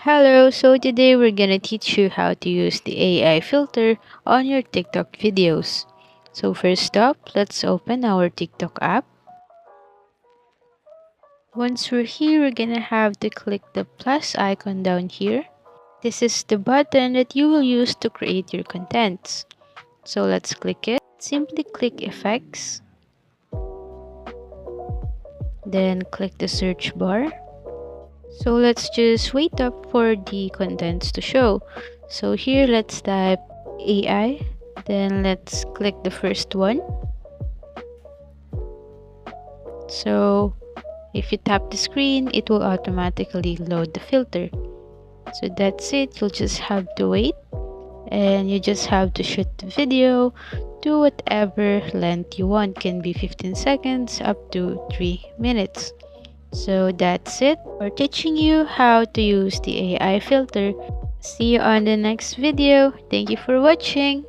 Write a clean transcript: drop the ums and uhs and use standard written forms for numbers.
Hello, so today we're gonna teach you how to use the AI filter on your TikTok videos. So first up, let's open our TikTok app. Once we're here, we're gonna have to click the plus icon down here. This is the button that you will use to create your contents. So let's click it. Simply click effects, then click the search bar. So let's just wait up for the contents to show. So here let's type AI, then let's click the first one. So if you tap the screen, it will automatically load the filter. So that's it. You'll just have to wait, and you just have to shoot the video to whatever length you want. Can be 15 seconds up to 3 minutes. So that's it for teaching you how to use the AI filter. See you on the next video. Thank you for watching.